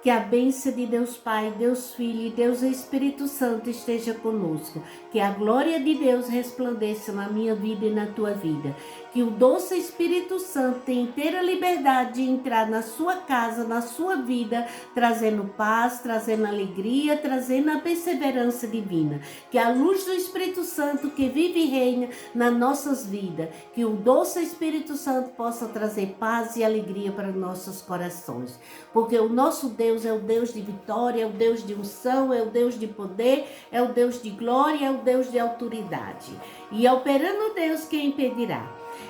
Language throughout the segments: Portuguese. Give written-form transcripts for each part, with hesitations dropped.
Que a bênção de Deus Pai, Deus Filho e Deus Espírito Santo esteja conosco. Que a glória de Deus resplandeça na minha vida e na tua vida. Que o doce Espírito Santo tenha inteira liberdade de entrar na sua casa, na sua vida, trazendo paz, trazendo alegria, trazendo a perseverança divina. Que a luz do Espírito Santo que vive e reina nas nossas vidas, que o doce Espírito Santo possa trazer paz e alegria para nossos corações. Porque o nosso Deus é o Deus de vitória, é o Deus de unção, é o Deus de poder, é o Deus de glória, é o Deus de autoridade. E operando Deus, quem impedirá?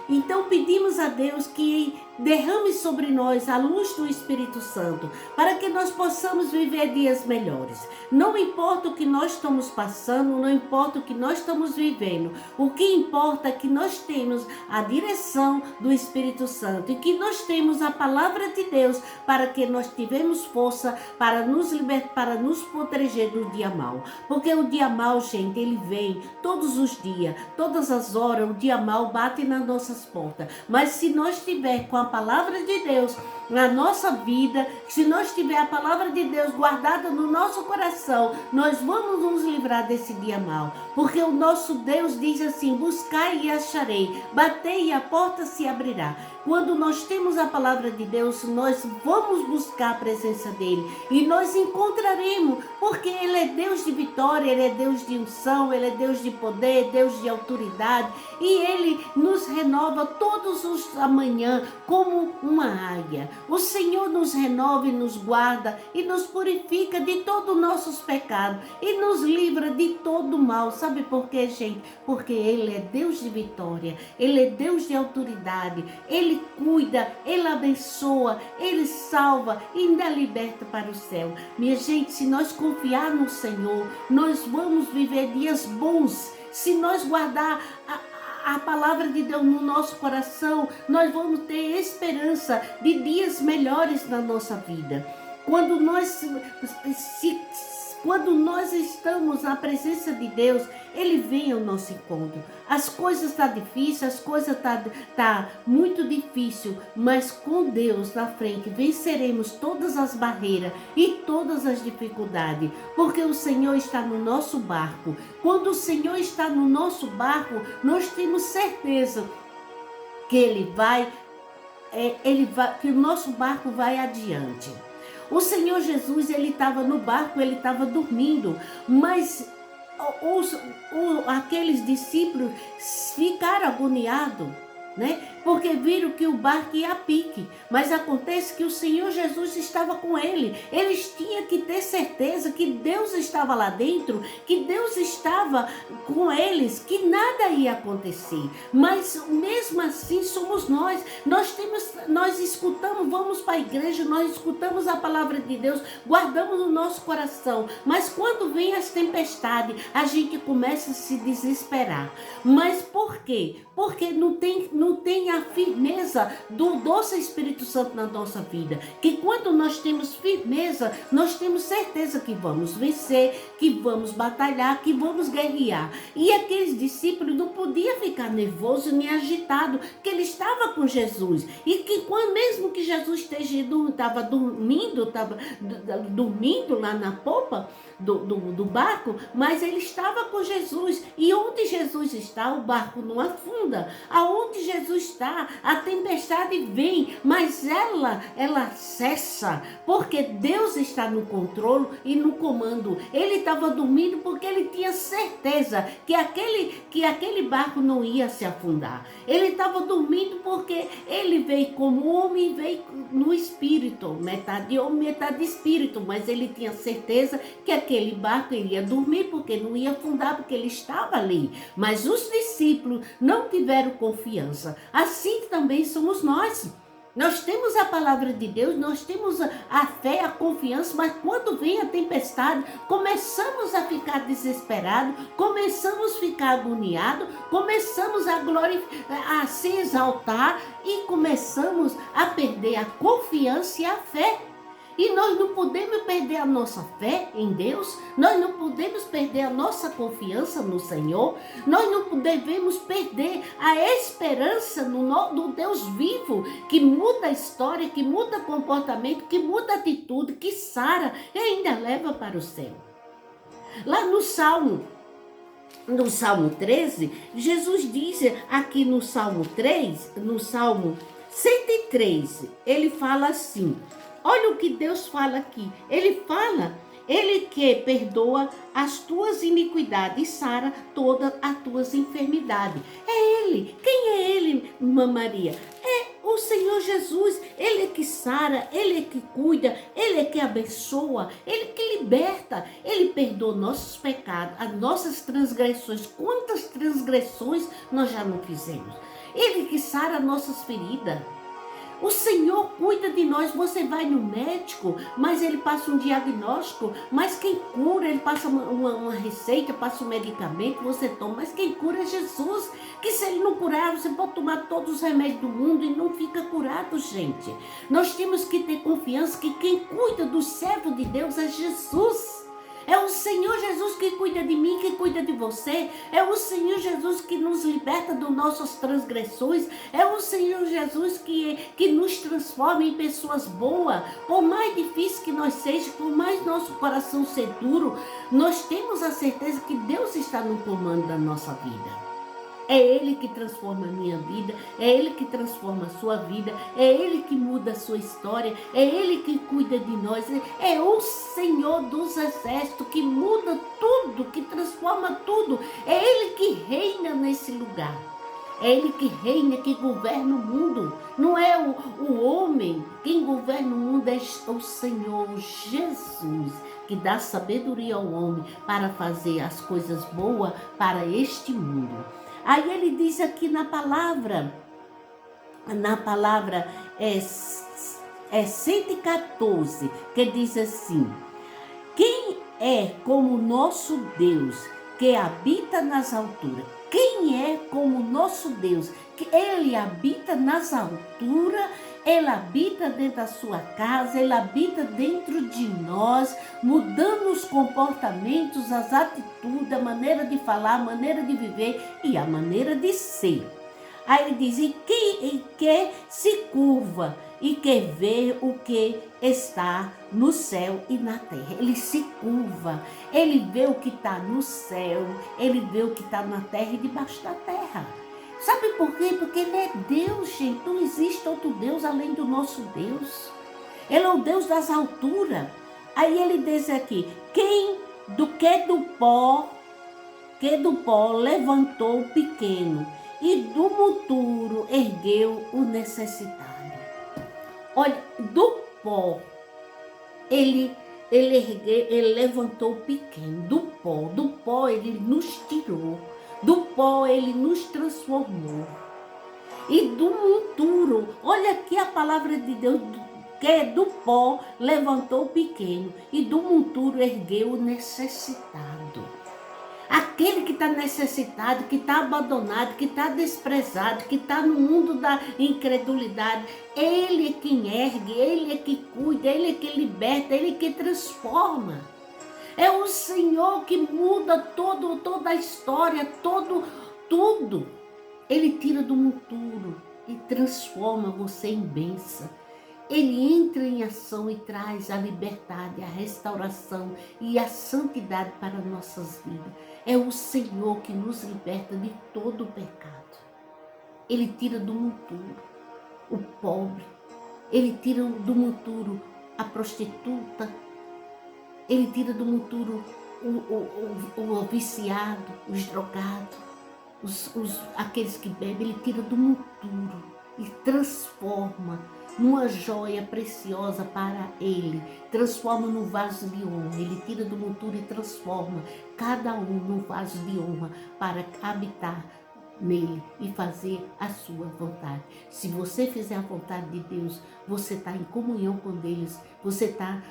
Então pedimos a Deus que derrame sobre nós a luz do Espírito Santo, para que nós possamos viver dias melhores. Não importa o que nós estamos passando, não importa o que nós estamos vivendo, o que importa é que nós temos a direção do Espírito Santo e que nós temos a palavra de Deus para que nós tivemos força para nos libertar, para nos proteger do dia mau. Porque o dia mau, gente, ele vem todos os dias, todas as horas, o dia mau bate nas nossas portas. Mas se nós tiver com a palavra de Deus na nossa vida, se nós tiver a palavra de Deus guardada no nosso coração, nós vamos nos livrar desse dia mau. Porque o nosso Deus diz assim: buscai e acharei, batei e a porta se abrirá. Quando nós temos a palavra de Deus, nós vamos buscar a presença dele e nós encontraremos, porque ele é Deus de vitória, ele é Deus de unção, ele é Deus de poder, Deus de autoridade, e ele nos renova todos os amanhã como uma águia. O Senhor nos renova e nos guarda e nos purifica de todos os nossos pecados e nos livra de todo mal. Sabe por quê, gente? Porque ele é Deus de vitória, ele é Deus de autoridade, ele cuida, ele abençoa, ele salva e ainda liberta para o céu. Minha gente, se nós confiar no Senhor, nós vamos viver dias bons. Se nós guardar a palavra de Deus no nosso coração, nós vamos ter esperança de dias melhores na nossa vida. Quando nós estamos na presença de Deus, ele vem ao nosso encontro. As coisas estão difíceis, as coisas tá muito difícil, mas com Deus na frente venceremos todas as barreiras e todas as dificuldades, porque o Senhor está no nosso barco. Quando o Senhor está no nosso barco, nós temos certeza que que o nosso barco vai adiante. O Senhor Jesus, ele estava no barco, ele estava dormindo, mas aqueles discípulos ficaram agoniados, né? Porque viram que o barco ia a pique, mas acontece que o Senhor Jesus estava com ele. Eles tinham que ter certeza que Deus estava lá dentro, que Deus estava com eles, que nada ia acontecer. Mas mesmo assim somos nós. Nós escutamos, vamos para a igreja, nós escutamos a palavra de Deus, guardamos no nosso coração. Mas quando vem as tempestades, a gente começa a se desesperar. Mas por quê? Porque não tem a firmeza do doce Espírito Santo na nossa vida. Que quando nós temos firmeza, nós temos certeza que vamos vencer, que vamos batalhar, que vamos guerrear. E aqueles discípulos não podiam ficar nervosos nem agitados, porque ele estava com Jesus. E que mesmo que Jesus estava dormindo lá na popa do barco, mas ele estava com Jesus. E onde Jesus está, o barco não afunda. Aonde Jesus está, a tempestade vem, mas ela cessa, porque Deus está no controle e no comando. Ele estava dormindo porque ele tinha certeza que aquele barco não ia se afundar. Ele estava dormindo porque ele veio como homem, veio no espírito, metade homem, metade espírito, mas ele tinha certeza que aquele barco iria dormir porque não ia afundar, porque ele estava ali. Mas os discípulos não tiveram confiança. Assim também somos nós. Nós temos a palavra de Deus, nós temos a fé, a confiança, mas quando vem a tempestade, começamos a ficar desesperados, começamos a ficar agoniados, começamos a se exaltar e começamos a perder a confiança e a fé. E nós não podemos perder a nossa fé em Deus, nós não podemos perder a nossa confiança no Senhor, nós não devemos perder a esperança no Deus vivo, que muda a história, que muda comportamento, que muda atitude, que sara e ainda leva para o céu. Lá no Salmo 13, Jesus diz aqui no Salmo 3, no Salmo 103, ele fala assim, olha o que Deus fala aqui, ele que perdoa as tuas iniquidades e sara todas as tuas enfermidades. É Ele. Quem é Ele, Irmã Maria? É o Senhor Jesus. Ele é que sara, Ele é que cuida, Ele é que abençoa, Ele é que liberta. Ele perdoa nossos pecados, as nossas transgressões. Quantas transgressões nós já não fizemos? Ele que sara nossas feridas. O Senhor cuida de nós. Você vai no médico, mas ele passa um diagnóstico, mas quem cura, ele passa uma receita, passa um medicamento, você toma, mas quem cura é Jesus, que se ele não curar, você pode tomar todos os remédios do mundo e não fica curado, gente. Nós temos que ter confiança que quem cuida do servo de Deus é Jesus. É o Senhor Jesus que cuida de mim, que cuida de você. É o Senhor Jesus que nos liberta das nossas transgressões. É o Senhor Jesus que nos transforma em pessoas boas. Por mais difícil que nós sejamos, por mais nosso coração ser duro, nós temos a certeza que Deus está no comando da nossa vida. É Ele que transforma a minha vida, é Ele que transforma a sua vida, é Ele que muda a sua história, é Ele que cuida de nós, é o Senhor dos Exércitos que muda tudo, que transforma tudo, é Ele que reina nesse lugar, é Ele que reina, que governa o mundo, não é o homem, quem governa o mundo é o Senhor Jesus, que dá sabedoria ao homem para fazer as coisas boas para este mundo. Aí ele diz aqui na palavra é 114, que diz assim, quem é como nosso Deus, que habita nas alturas? Quem é como nosso Deus, que ele habita nas alturas, ele habita dentro da sua casa, ele habita dentro de nós, mudando os comportamentos, as atitudes, a maneira de falar, a maneira de viver e a maneira de ser. Aí ele diz, e quem se curva e quer ver o que está no céu e na terra. Ele se curva, ele vê o que está no céu, ele vê o que está na terra e debaixo da terra. Sabe por quê? Porque ele é Deus, gente. Não existe outro Deus além do nosso Deus. Ele é o Deus das alturas. Aí ele diz aqui, quem do pó levantou o pequeno e do monturo ergueu o necessitado. Olha, do pó ele levantou o pequeno, do pó ele nos tirou, do pó ele nos transformou. E do monturo, olha aqui a palavra de Deus, que é do pó levantou o pequeno e do monturo ergueu o necessitado. Aquele que está necessitado, que está abandonado, que está desprezado, que está no mundo da incredulidade, ele é quem ergue, ele é que cuida, ele é que liberta, ele é que transforma. É o Senhor que muda toda a história, tudo. Ele tira do monturo e transforma você em bênção. Ele entra em ação e traz a liberdade, a restauração e a santidade para nossas vidas. É o Senhor que nos liberta de todo o pecado. Ele tira do monturo o pobre. Ele tira do monturo a prostituta. Ele tira do monturo o viciado, os drogados, aqueles que bebem. Ele tira do monturo e transforma numa joia preciosa para ele, transforma num vaso de honra. Ele tira do monturo e transforma cada um num vaso de honra para habitar nele e fazer a sua vontade. Se você fizer a vontade de Deus, você está em comunhão com Deus, você está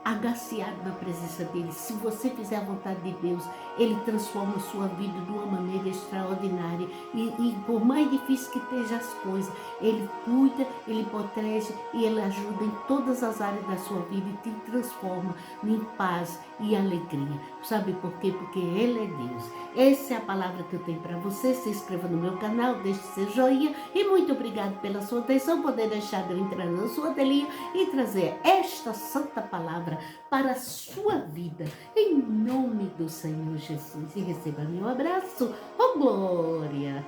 agaciado na presença dele. Se você fizer a vontade de Deus, ele transforma a sua vida de uma maneira extraordinária. E por mais difícil que estejam as coisas, ele cuida, ele protege e ele ajuda em todas as áreas da sua vida e te transforma em paz e alegria. Sabe por quê? Porque ele é Deus. Essa é a palavra que eu tenho para você. Se inscreva no meu canal, deixe seu joinha e muito obrigado pela sua atenção, poder deixar de eu entrar na sua telinha e trazer esta santa palavra para a sua vida, em nome do Senhor Jesus. E receba meu abraço, oh glória!